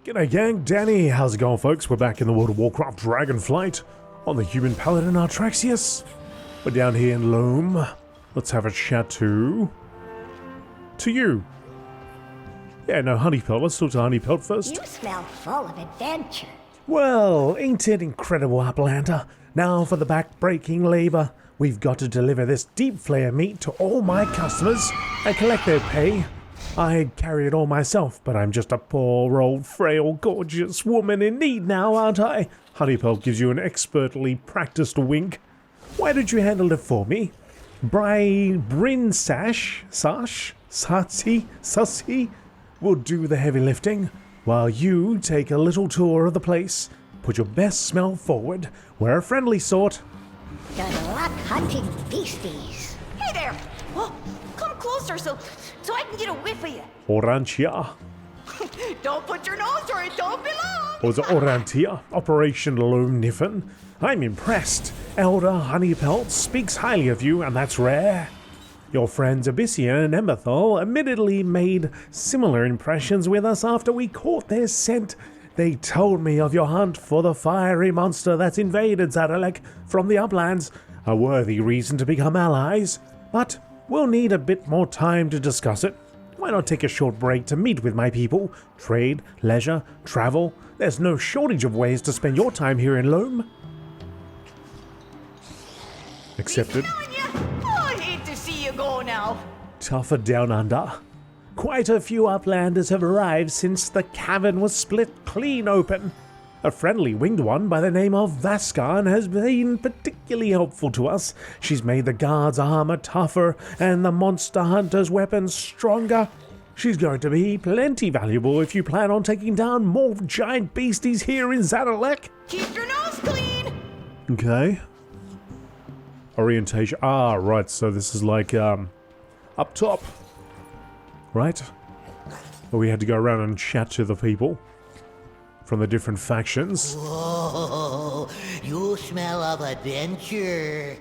G'day gang, Danny. How's it going, folks? We're back in the World of Warcraft Dragonflight on the human Paladin Artraxius. We're down here in Loam. Let's have a chat to you. Yeah, no, Honeypelt. Let's talk to Honeypelt first. You smell full of adventure. Well, ain't it incredible, Uplander? Now for the back-breaking labor. We've got to deliver this deep flare meat to all my customers and collect their pay. I'd carry it all myself, but I'm just a poor old frail gorgeous woman in need now, aren't I? Honeypelt gives you an expertly practiced wink. Why don't you handle it for me? Bryn Sussy will do the heavy lifting, while you take a little tour of the place. Put your best smell forward. We're a friendly sort. Good luck hunting beasties. Hey there! Oh, come closer so I can get a whiff of you. Orantia. Don't put your nose where it don't belong. Or the Orantia, Operation Loam Niffin. I'm impressed. Elder Honeypelt speaks highly of you, and that's rare. Your friends Abyssia and Emberthal admittedly made similar impressions with us after we caught their scent. They told me of your hunt for the fiery monster that's invaded Zaralek from the uplands, a worthy reason to become allies. But we'll need a bit more time to discuss it. Why not take a short break to meet with my people? Trade, leisure, travel. There's no shortage of ways to spend your time here in Loam. Accepted. Oh, I hate to see you go now. Tougher down under. Quite a few Uplanders have arrived since the cavern was split clean open. A friendly winged one by the name of Vaskan has been particularly helpful to us. She's made the guards' armor tougher and the monster hunter's weapons stronger. She's going to be plenty valuable if you plan on taking down more giant beasties here in Zaralek. Keep your nose clean. Okay. Orientation. Ah, right. So this is like up top. Right? Well, we had to go around and chat to the people from the different factions. Whoa, you smell of adventure.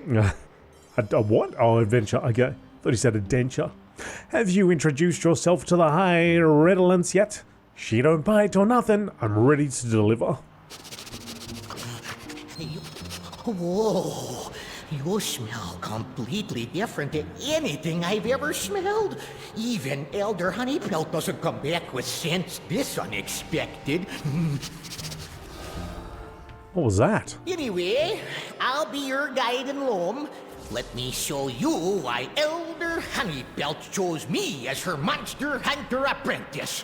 A what? Oh, adventure. Okay. Thought he said a denture. Have you introduced yourself to the High Redolence yet? She don't bite or nothing. I'm ready to deliver. Whoa, you smell completely different to anything I've ever smelled. Even Elder Honeypelt doesn't come back with scents this unexpected. What was that? Anyway, I'll be your guide in Loam. Let me show you why Elder Honeypelt chose me as her monster hunter apprentice.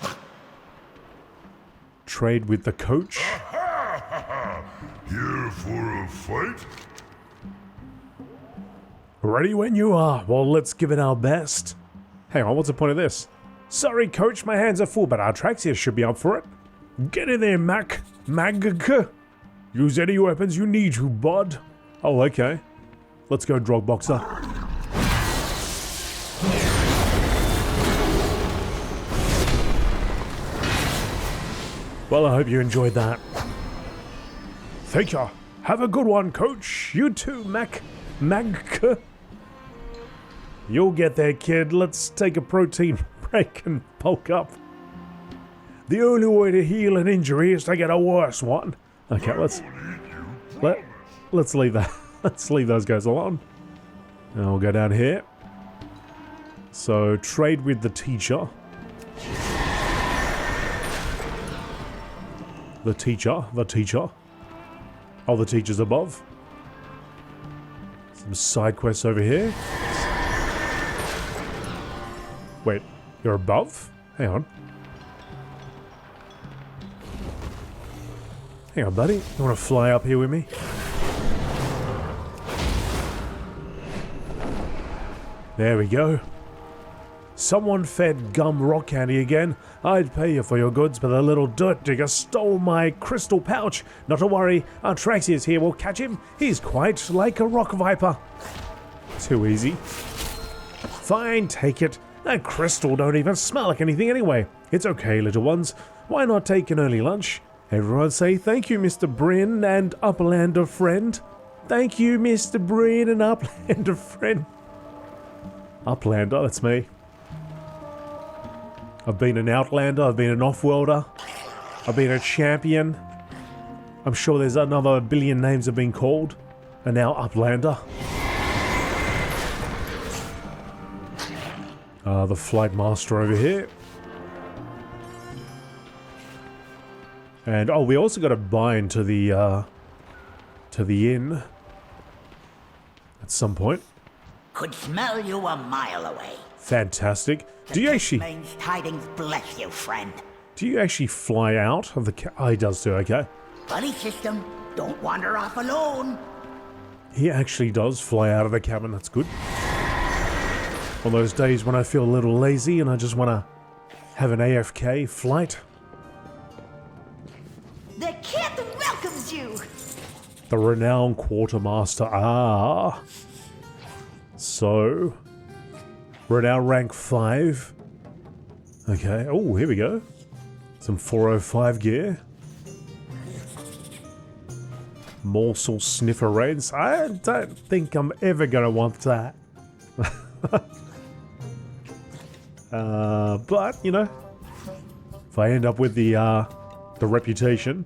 Trade with the coach? Here for a fight? Ready when you are. Well, let's give it our best. Hang on, what's the point of this? Sorry, coach, my hands are full, but Artraxius should be up for it. Get in there, Mag. Use any weapons you need to, bud. Oh, okay. Let's go, Drogboxer. Well, I hope you enjoyed that. Thank ya. Have a good one, coach. You too, Mag. You'll get there, kid. Let's take a protein break and bulk up. The only way to heal an injury is to get a worse one. Okay, let's leave that. Let's leave those guys alone. And we'll go down here. So trade with the teacher. The teacher. Oh, the teacher's above. Some side quests over here. Wait, you're above? Hang on. Hang on, buddy. You want to fly up here with me? There we go. Someone fed gum rock candy again. I'd pay you for your goods, but the little dirt digger stole my crystal pouch. Not to worry, Artraxius here will catch him. He's quite like a rock viper. Too easy. Fine, take it. That crystal don't even smell like anything anyway. It's okay, little ones. Why not take an early lunch? Everyone say thank you, Mr. Bryn and Uplander friend. Thank you, Mr. Bryn and Uplander friend. Uplander, that's me. I've been an Outlander, I've been an Offworlder. I've been a champion. I'm sure there's another billion names have been called. And now Uplander. The Flight Master over here. And, oh, we also got to bind to the inn. At some point. Could smell you a mile away. Fantastic. Do you actually... Means tidings bless you, friend. Do you actually fly out of the oh, he does too, okay. Buddy system, don't wander off alone. He actually does fly out of the cabin, that's good. On those days when I feel a little lazy and I just want to have an AFK flight. The kid welcomes you. The renowned quartermaster. Ah. So. Renowned rank 5. Okay. Oh, here we go. Some 405 gear. Morsel sniffer raids. I don't think I'm ever going to want that. But, you know. If I end up with the reputation.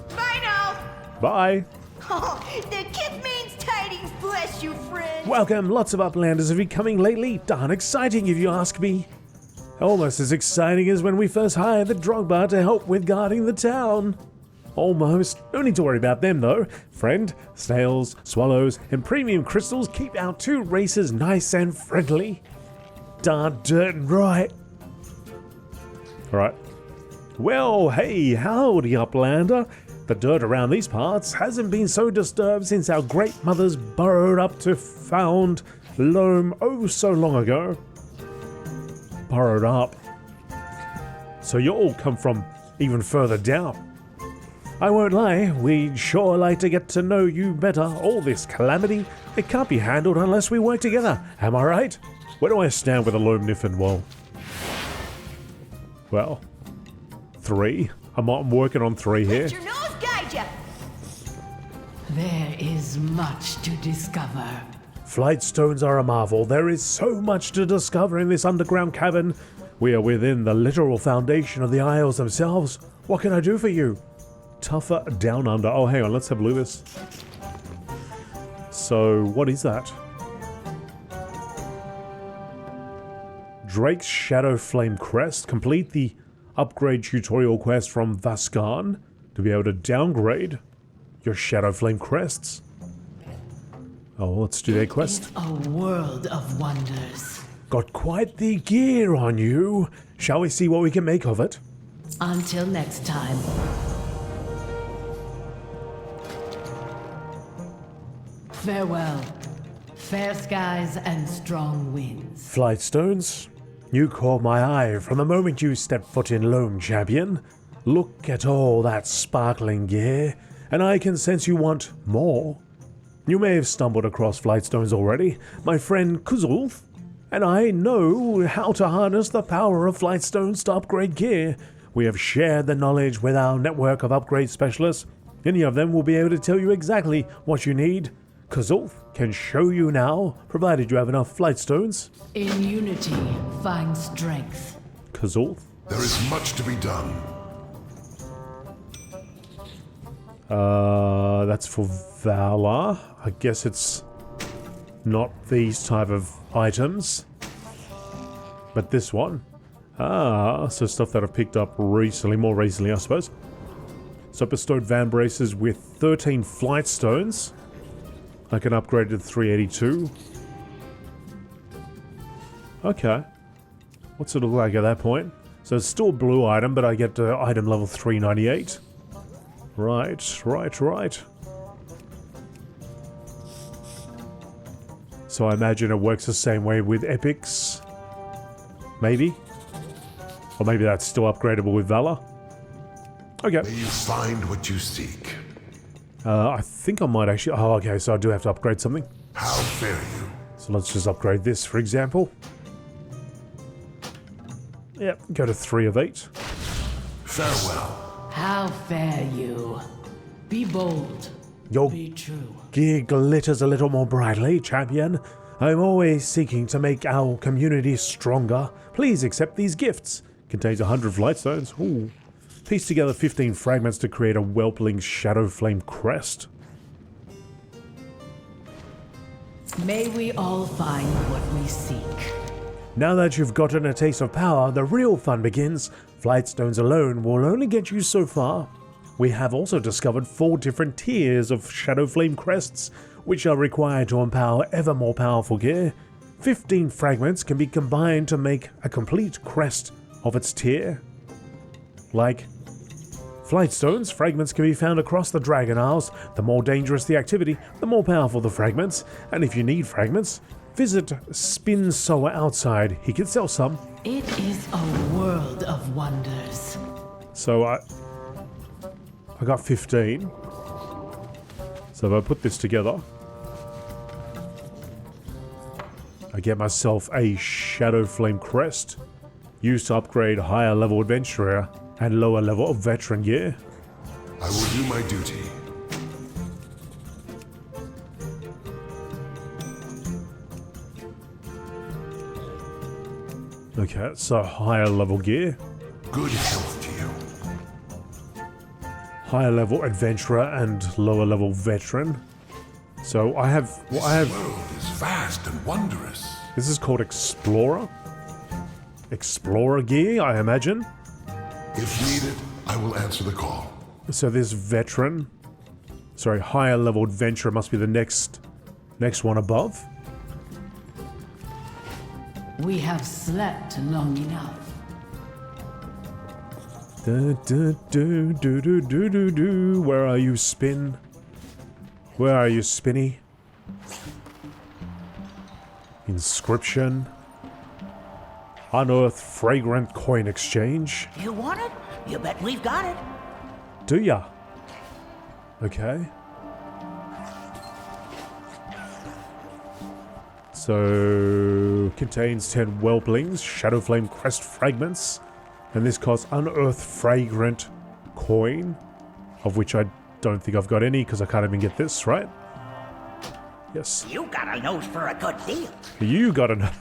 Bye now. Bye. Oh, the kid means tidings bless you, friend. Welcome, lots of Uplanders have been coming lately. Darn exciting if you ask me. Almost as exciting as when we first hired the Drogba to help with guarding the town. Almost. No need to worry about them though. Friend, snails, swallows, and premium crystals keep our two races nice and friendly. Darn dirt right. Alright. Well, hey, howdy Uplander. The dirt around these parts hasn't been so disturbed since our great mothers burrowed up to found Loam oh so long ago. Burrowed up. So you all come from even further down. I won't lie, we'd sure like to get to know you better. All this calamity, it can't be handled unless we work together. Am I right? Where do I stand with a Loam Niffin? Well, 3. I'm working on 3 here. Let your nose guide ya. There is much to discover. Flight stones are a marvel. There is so much to discover in this underground cavern. We are within the literal foundation of the Isles themselves. What can I do for you? Tougher down under. Oh, hang on. Let's have a look at this. So, what is that? Drake's Shadow Flame Crest. Complete the upgrade tutorial quest from Vascan to be able to downgrade your Shadow Flame Crests. Oh, let's do that quest. A world of wonders. Got quite the gear on you. Shall we see what we can make of it? Until next time. Farewell. Fair skies and strong winds. Flight stones, you caught my eye from the moment you stepped foot in Loam, champion. Look at all that sparkling gear, and I can sense you want more. You may have stumbled across flight stones already, my friend Kuzulf, and I know how to harness the power of flight stones to upgrade gear. We have shared the knowledge with our network of upgrade specialists. Any of them will be able to tell you exactly what you need. Kuzulf can show you now, provided you have enough flight stones. In unity, find strength. Kuzulf? There is much to be done. That's for Valor. I guess it's not these type of items. But this one. Ah, so stuff that I've picked up recently, more recently I suppose. So I bestowed Van Braces with 13 flight stones. I can upgrade to 382. Okay. What's it look like at that point? So it's still a blue item, but I get to item level 398. Right. So I imagine it works the same way with epics. Maybe? Or maybe that's still upgradable with Valor. Okay. May you find what you seek. I think I might actually... Oh, okay, so I do have to upgrade something. How fare you? So let's just upgrade this, for example. Yep, go to 3 of 8. Farewell. How fare you? Be bold. Your Be true. gear glitters a little more brightly, champion. I'm always seeking to make our community stronger. Please accept these gifts. Contains 100 flight stones. Ooh. Piece together 15 fragments to create a whelpling shadow flame crest. May we all find what we seek. Now that you've gotten a taste of power, the real fun begins. Flight stones alone will only get you so far. We have also discovered 4 different tiers of shadow flame crests, which are required to empower ever more powerful gear. 15 fragments can be combined to make a complete crest of its tier. Like flight stones, fragments can be found across the Dragon Isles. The more dangerous the activity, the more powerful the fragments. And if you need fragments, visit Spin Sower outside. He can sell some. It is a world of wonders. So I got 15. So if I put this together, I get myself a Shadow Flame Crest, used to upgrade higher level Adventurer and lower level Veteran gear. I will do my duty. Okay, so higher level gear, Good health to you. higher level Adventurer and lower level Veteran. So I have, This world is vast and wondrous. this is called Explorer. Explorer gear, I imagine. If needed, I will answer the call. So this Veteran, sorry, higher level Adventurer must be the next one above. We have slept long enough. Where are you, Spin? Where are you, Spinny? Inscription. Unearth fragrant coin exchange. You want it? You bet we've got it. Do ya? Okay. So, contains 10 whelplings, shadow flame crest fragments, and this costs unearth fragrant coin, of which I don't think I've got any because I can't even get this, right? Yes. You got a nose for a good deal. You got a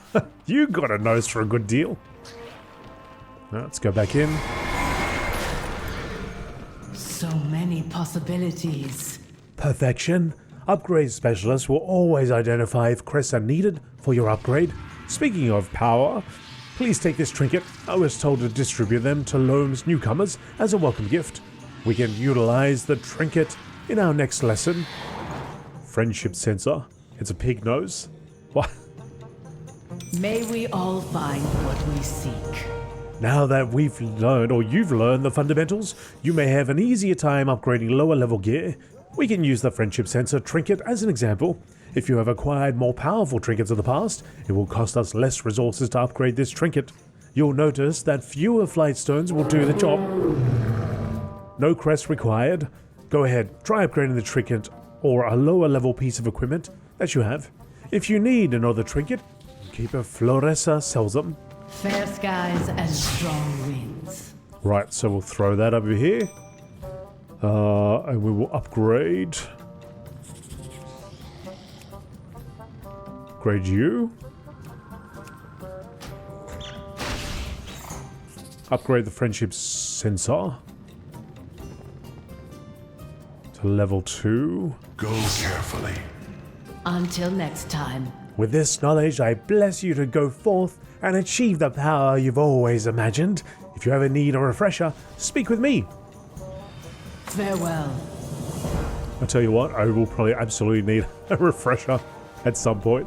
you got a nose for a good deal. Now, let's go back in. So many possibilities. Perfection. Upgrade specialists will always identify if crests are needed for your upgrade. Speaking of power, please take this trinket. I was told to distribute them to Loam's newcomers as a welcome gift. We can utilize the trinket in our next lesson. Friendship sensor. It's a pig nose. What? May we all find what we seek. Now that we've learned, or you've learned the fundamentals, you may have an easier time upgrading lower level gear. We can use the friendship sensor trinket as an example. If you have acquired more powerful trinkets in the past, it will cost us less resources to upgrade this trinket. You'll notice that fewer flight stones will do the job. No crest required. Go ahead, try upgrading the trinket or a lower level piece of equipment that you have. If you need another trinket, Keeper Floresa sells them. Fair skies and strong winds. Right, so we'll throw that over here. And we will upgrade. Upgrade you. Upgrade the friendship sensor to level 2. Go carefully. Until next time. With this knowledge, I bless you to go forth and achieve the power you've always imagined. If you ever need a refresher, speak with me. Farewell. I'll tell you what, I will probably absolutely need a refresher at some point.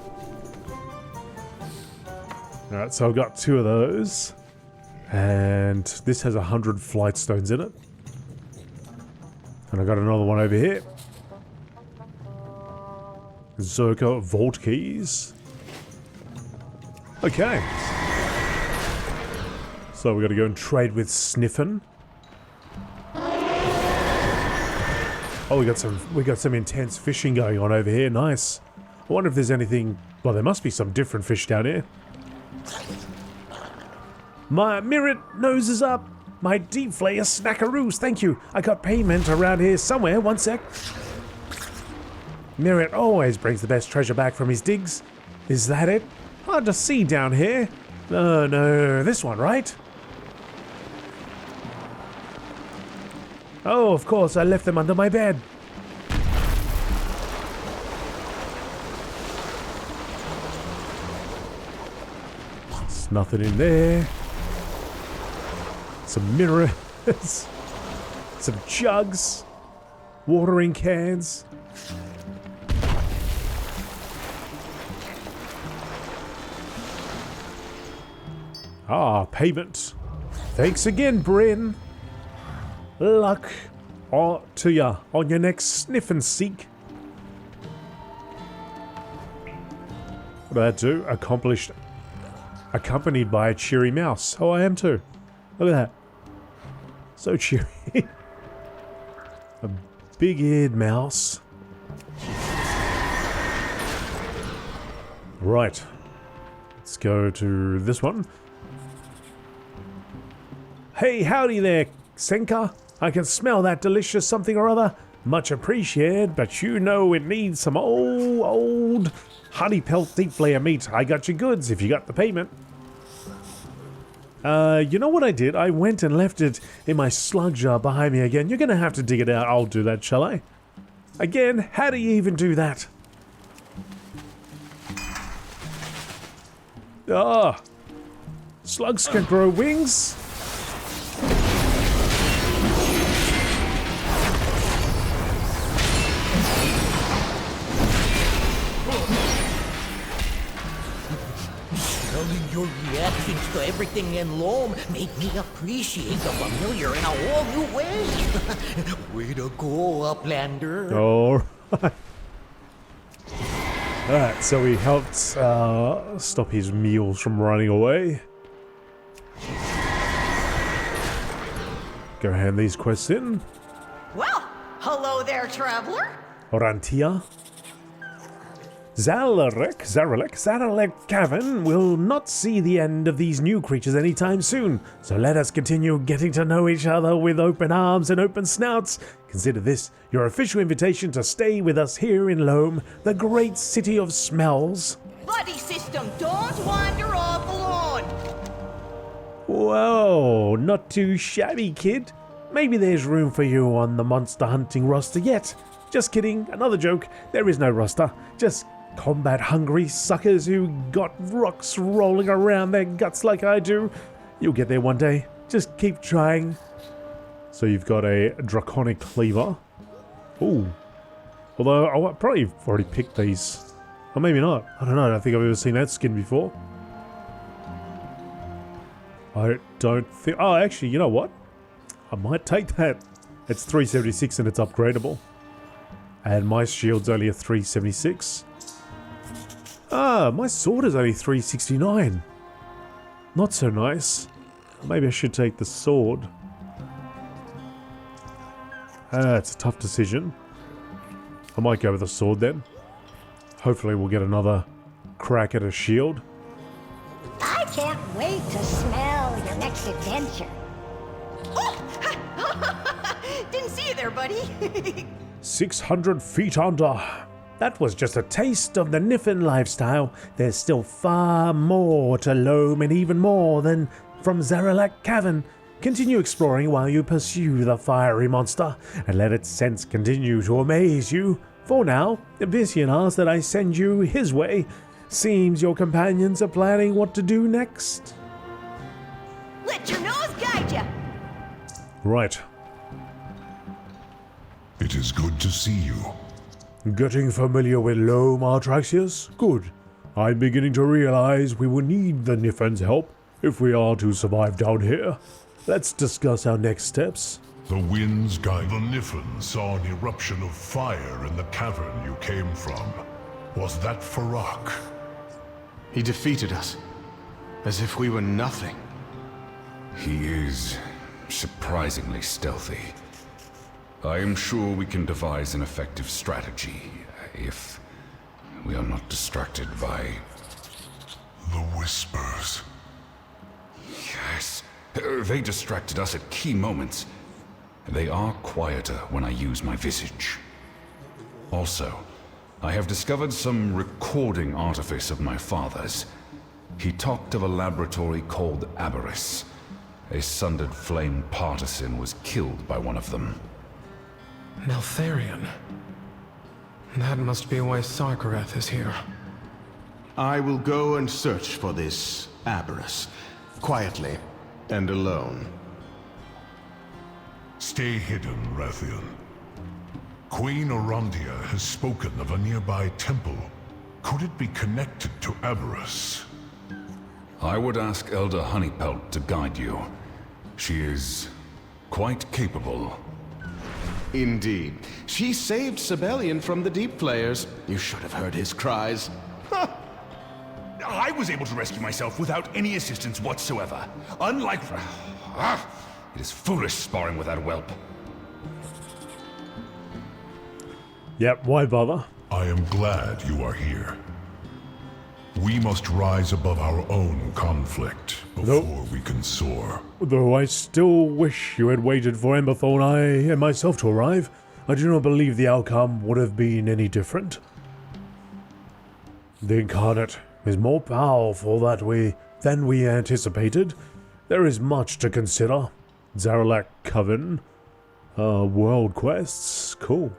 Alright, so I've got 2 of those. And this has 100 flight stones in it. And I got another one over here. Zerka vault keys. Okay. So we got to go and trade with Sniffin. Oh, we got some intense fishing going on over here. Nice. I wonder if there's anything. Well, there must be some different fish down here. My mirror nose is up. My deep flayer snackaroos. Thank you. I got payment around here somewhere. One sec. Mirror always brings the best treasure back from his digs. Is that it? Hard to see down here. No, this one, right? Oh, of course, I left them under my bed. There's nothing in there. Some mirrors. Some jugs. Watering cans. Ah, payment. Thanks again, Bryn. Luck to ya on your next sniff and seek. What did that do? Accomplished. Accompanied by a cheery mouse. Oh, I am too. Look at that. So cheery. A big-eared mouse. Right. Let's go to this one. Hey, howdy there, Senka. I can smell that delicious something or other. Much appreciated, but you know it needs some old honey pelt deep layer meat. I got your goods if you got the payment. You know what I did? I went and left it in my slug jar behind me again. You're gonna have to dig it out. I'll do that, shall I? Again, how do you even do that? Ah! Slugs can grow wings? Your reactions to everything in Loam made me appreciate the familiar in a whole new way. Way to go, Uplander. Alright. Alright, so we helped stop his mules from running away. Go hand these quests in. Well, hello there, traveler. Orantia. Zaralek Cavern will not see the end of these new creatures anytime soon, so let us continue getting to know each other with open arms and open snouts. Consider this your official invitation to stay with us here in Loam, the great city of smells. Buddy system, don't wander off alone. Whoa, not too shabby, kid. Maybe there's room for you on the monster hunting roster yet. Just kidding, another joke. There is no roster, just combat-hungry suckers who got rocks rolling around their guts like I do. You'll get there one day. Just keep trying. So you've got a draconic cleaver. Ooh. Although I probably already picked these. Or maybe not. I don't know. I don't think I've ever seen that skin before. I don't think... Oh, actually, you know what? I might take that. It's 376 and it's upgradable. And my shield's only a 376. Ah, my sword is only 369. Not so nice. Maybe I should take the sword. It's a tough decision. I might go with the sword then. Hopefully we'll get another crack at a shield. I can't wait to smell your next adventure. Didn't see you there, buddy. 600 feet under. That was just a taste of the Niffin lifestyle. There's still far more to Loam and even more than from Zaralek Cavern. Continue exploring while you pursue the fiery monster, and let its scents continue to amaze you. For now, Abyssian asks that I send you his way. Seems your companions are planning what to do next. Let your nose guide ya. Right. It is good to see you. Getting familiar with Loam, Artraxius? Good. I'm beginning to realize we will need the Niffin's help if we are to survive down here. Let's discuss our next steps. The winds guide. The Niffin saw an eruption of fire in the cavern you came from. Was that Farak? He defeated us, as if we were nothing. He is surprisingly stealthy. I am sure we can devise an effective strategy, if we are not distracted by... The whispers. Yes, they distracted us at key moments. They are quieter when I use my visage. Also, I have discovered some recording artifice of my father's. He talked of a laboratory called Aberris. A sundered flame partisan was killed by one of them. Neltharion. That must be why Sarkareth is here. I will go and search for this Aberrus, quietly and alone. Stay hidden, Rathian. Queen Orondia has spoken of a nearby temple. Could it be connected to Aberrus? I would ask Elder Honeypelt to guide you. She is quite capable. Indeed. She saved Sibelian from the Deep Players. You should have heard his cries. I was able to rescue myself without any assistance whatsoever. Unlike... It is foolish sparring with that whelp. Yep, why bother? I am glad you are here. We must rise above our own conflict before we can soar. Though I still wish you had waited for Emberthal and I and myself to arrive, I do not believe the outcome would have been any different. The Incarnate is more powerful than we anticipated. There is much to consider. Zaralak Coven, world quests, cool.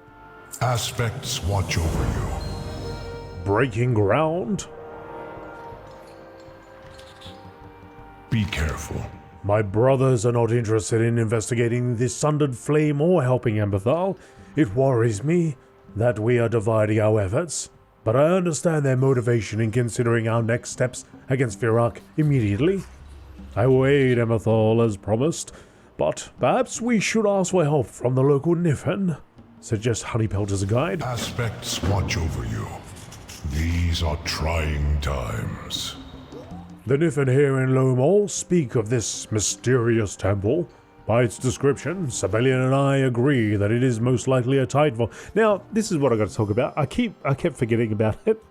Aspects watch over you. Breaking ground. Be careful. My brothers are not interested in investigating the Sundered Flame or helping Emberthal. It worries me that we are dividing our efforts, but I understand their motivation in considering our next steps against Virak immediately. I will aid Emberthal as promised, but perhaps we should ask for help from the local Niffen. Suggest Honeypelt as a guide. Aspects watch over you. These are trying times. The Niffen here in Loam all speak of this mysterious temple. By its description, Sibelian and I agree that it is most likely a tide vault. Now, this is what I got to talk about. I kept forgetting about it,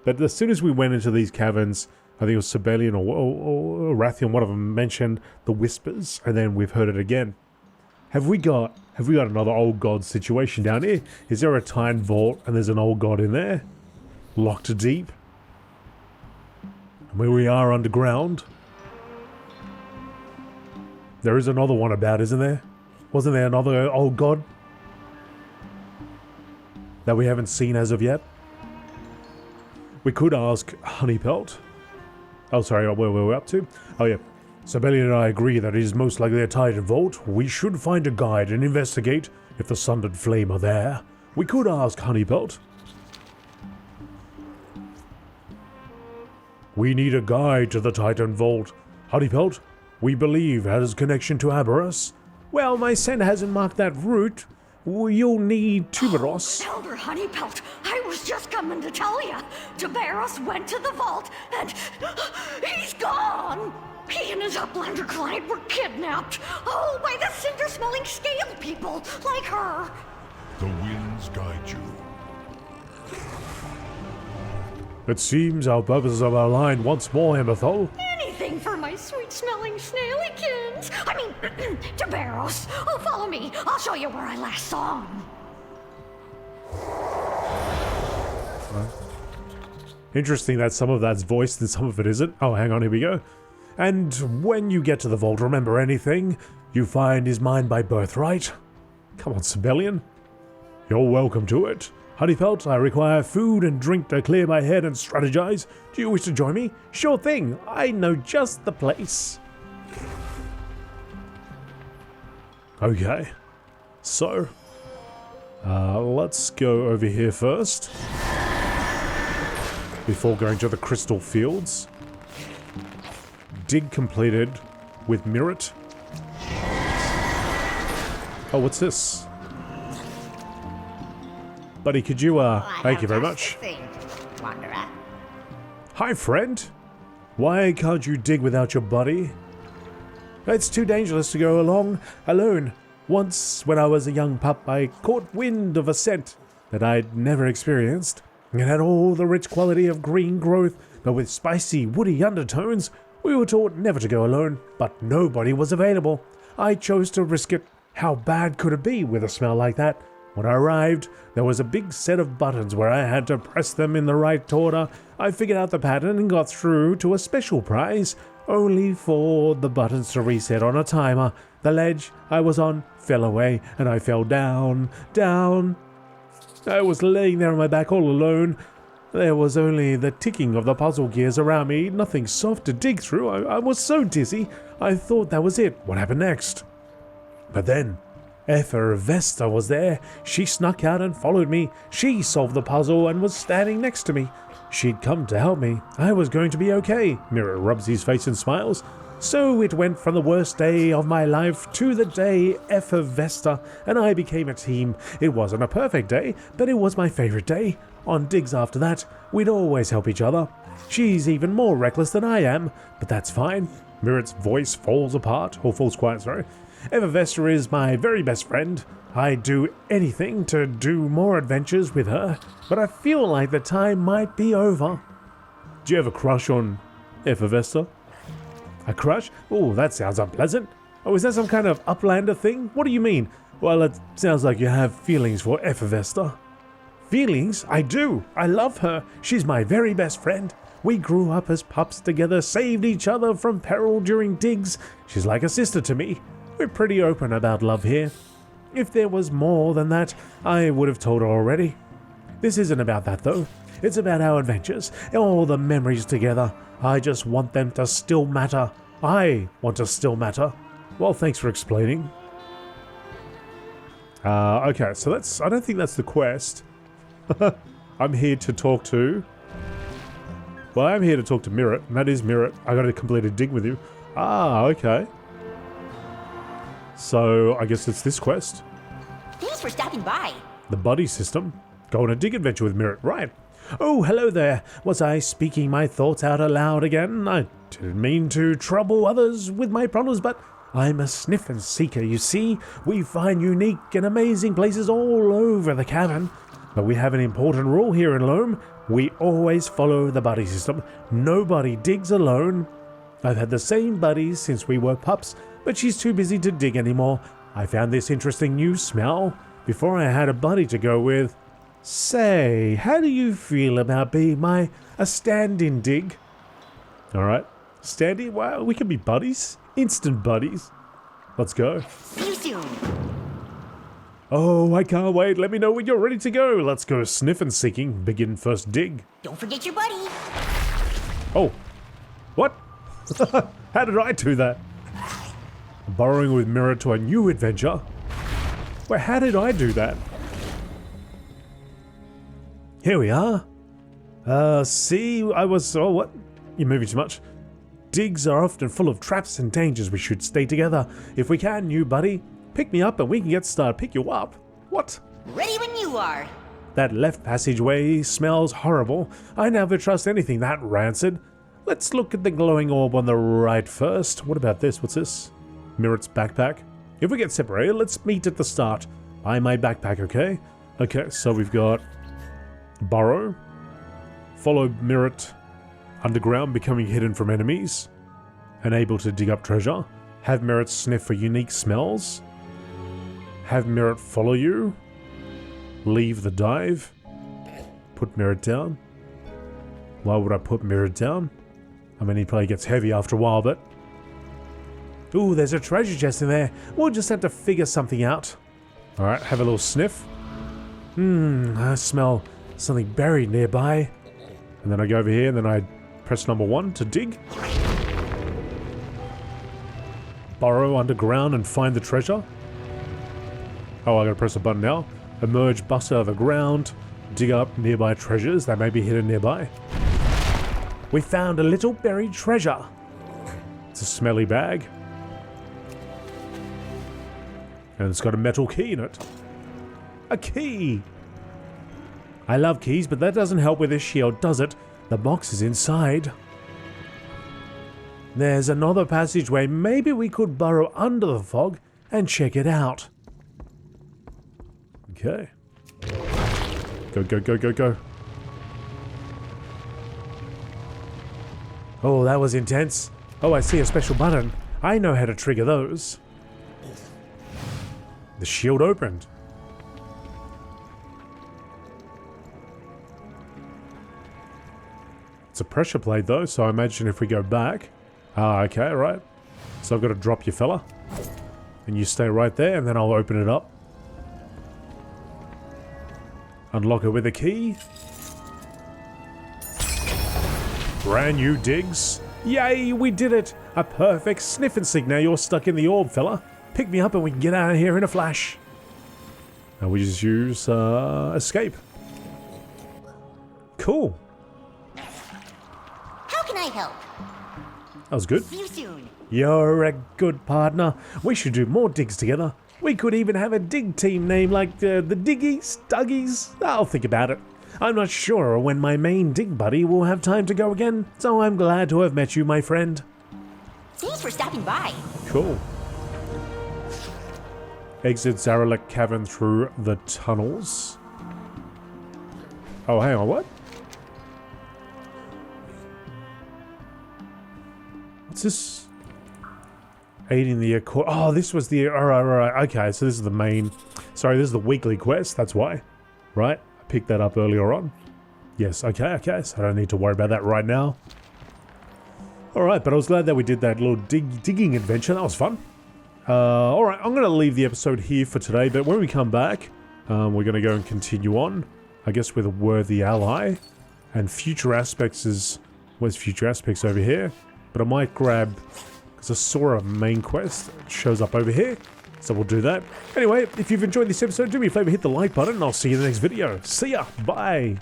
but as soon as we went into these caverns, I think it was Sibelian or Rathian, one of them mentioned the whispers, and then we've heard it again. Have we got another old god situation down here? Is there a tide vault and there's an old god in there? Locked deep? Where we are underground? There is another one about, isn't there? Wasn't there another old god that we haven't seen as of yet? We could ask Honeypelt. Oh, sorry, where were we up to? Oh, yeah. Sibelian and I agree that it is most likely a Titan Vault. We should find a guide and investigate if the Sundered Flame are there. We could ask Honeypelt. We need a guide to the Titan Vault. Honeypelt, we believe, has connection to Aberrus. Well, my scent hasn't marked that route. You'll need Tuberos. Elder Honeypelt, I was just coming to tell you. Tuberos went to the vault, and he's gone. He and his Uplander client were kidnapped. Oh, by the cinder-smelling scale people, like her. The winds guide you. It seems our purposes are aligned once more, Emberthal. Anything for my sweet-smelling snailykins. I mean, Tuberos. Oh, follow me. I'll show you where I last saw him. Interesting that some of that's voiced and some of it isn't. Oh, hang on, here we go. And when you get to the vault, remember anything you find is mine by birthright. Come on, Sibelian. You're welcome to it. Honeypelt, I require food and drink to clear my head and strategize. Do you wish to join me? Sure thing. I know just the place. Okay. So, let's go over here first. Before going to the crystal fields. Dig completed with Mirret. Oh, what's this? Buddy, could you, thank you very much. Hi, friend. Why can't you dig without your buddy? It's too dangerous to go along alone. Once, when I was a young pup, I caught wind of a scent that I'd never experienced. It had all the rich quality of green growth, but with spicy, woody undertones. We were taught never to go alone, but nobody was available. I chose to risk it. How bad could it be with a smell like that? When I arrived, there was a big set of buttons where I had to press them in the right order. I figured out the pattern and got through to a special prize. only for the buttons to reset on a timer. The ledge I was on fell away, and I fell down, down. I was laying there on my back all alone. There was only the ticking of the puzzle gears around me, nothing soft to dig through. I was so dizzy, I thought that was it. What happened next? But then, Vesta was there. She snuck out and followed me. She solved the puzzle and was standing next to me. She'd come to help me. I was going to be okay. Mirror rubs his face and smiles. So it went from the worst day of my life to the day Vesta and I became a team. It wasn't a perfect day, but it was my favorite day. On digs after that, we'd always help each other. She's even more reckless than I am, but that's fine. Mirror's voice falls quiet, sorry. Vesta is my very best friend. I'd do anything to do more adventures with her, but I feel like the time might be over. Do you have a crush on Vesta? A crush? Oh, that sounds unpleasant. Oh, is that some kind of Uplander thing? What do you mean? Well, it sounds like you have feelings for Vesta. Feelings? I do. I love her. She's my very best friend. We grew up as pups together, saved each other from peril during digs. She's like a sister to me. We're pretty open about love here. If there was more than that, I would have told her already. This isn't about that though. It's about our adventures, all the memories together. I just want them to still matter. I want to still matter. Well, thanks for explaining. Okay, so I don't think that's the quest. I'm here to talk to... Well, I'm here to talk to Mirror, and that is Mirror. I got to complete a dig with you. Ah, okay. So, I guess it's this quest. Thanks for stopping by. The buddy system. Go on a dig adventure with Mirror. Right. Oh, hello there. Was I speaking my thoughts out aloud again? I didn't mean to trouble others with my problems, but I'm a sniff and seeker, you see. We find unique and amazing places all over the cavern. But we have an important rule here in Loam. We always follow the buddy system. Nobody digs alone. I've had the same buddies since we were pups, but she's too busy to dig anymore. I found this interesting new smell before I had a buddy to go with. Say, how do you feel about being a stand-in dig? Alright, stand-in? Wow, we can be buddies. Instant buddies. Let's go. See you soon. Oh, I can't wait. Let me know when you're ready to go. Let's go sniff and seeking. Begin first dig. Don't forget your buddy. Oh. What? How did I do that? Borrowing with Mirror to a new adventure? Wait, how did I do that? Here we are. See, oh, what? You're moving too much. Digs are often full of traps and dangers. We should stay together. If we can, new buddy, pick me up and we can get started. Pick you up? What? Ready when you are. That left passageway smells horrible. I never trust anything that rancid. Let's look at the glowing orb on the right first. What about this? What's this? Mirror's backpack. If we get separated, let's meet at the start. Buy my backpack, okay? Okay, so we've got borrow, follow Mirror underground, becoming hidden from enemies, and able to dig up treasure. Have Mirror sniff for unique smells. Have Mirror follow you. Leave the dive. Put Mirror down. Why would I put Mirror down? I mean, he probably gets heavy after a while, but... Ooh, there's a treasure chest in there. We'll just have to figure something out. Alright, have a little sniff. I smell something buried nearby. And then I go over here and then I press number 1 to dig. Burrow underground and find the treasure. Oh, I gotta press a button now. Emerge, bust out of the ground. Dig up nearby treasures that may be hidden nearby. We found a little buried treasure. It's a smelly bag. And it's got a metal key in it. A key! I love keys, but that doesn't help with this shield, does it? The box is inside. There's another passageway. Maybe we could burrow under the fog and check it out. Okay. Go, go, go, go, go. Oh, that was intense. Oh, I see a special button. I know how to trigger those. The shield opened. It's a pressure plate though, so I imagine if we go back, Ah, okay, right. So I've got to drop you, fella. And you stay right there, and then I'll open it up. Unlock it with a key. Brand new digs. Yay, we did it! A perfect sniff and sig. Now you're stuck in the orb, fella. Pick me up and we can get out of here in a flash. And we just use escape. Cool. How can I help? That was good. See you soon. You're a good partner. We should do more digs together. We could even have a dig team name like the Diggies, Duggies. I'll think about it. I'm not sure when my main dig buddy will have time to go again, so I'm glad to have met you, my friend. Thanks for stopping by. Cool. Exit Zaralek Cavern through the tunnels. Oh, hang on, what? What's this? Aiding the accord. Oh, this was the... Alright. Okay, so this is the main... Sorry, this is the weekly quest, that's why. Right? I picked that up earlier on. Yes, okay, so I don't need to worry about that right now. Alright, but I was glad that we did that little digging adventure. That was fun. Alright, I'm going to leave the episode here for today, but when we come back, we're going to go and continue on, I guess, with a worthy ally. And Future Aspects is... Where's Future Aspects? Over here? But I might grab... Because I saw a main quest. It shows up over here. So we'll do that. Anyway, if you've enjoyed this episode, do me a favor, hit the like button, and I'll see you in the next video. See ya! Bye!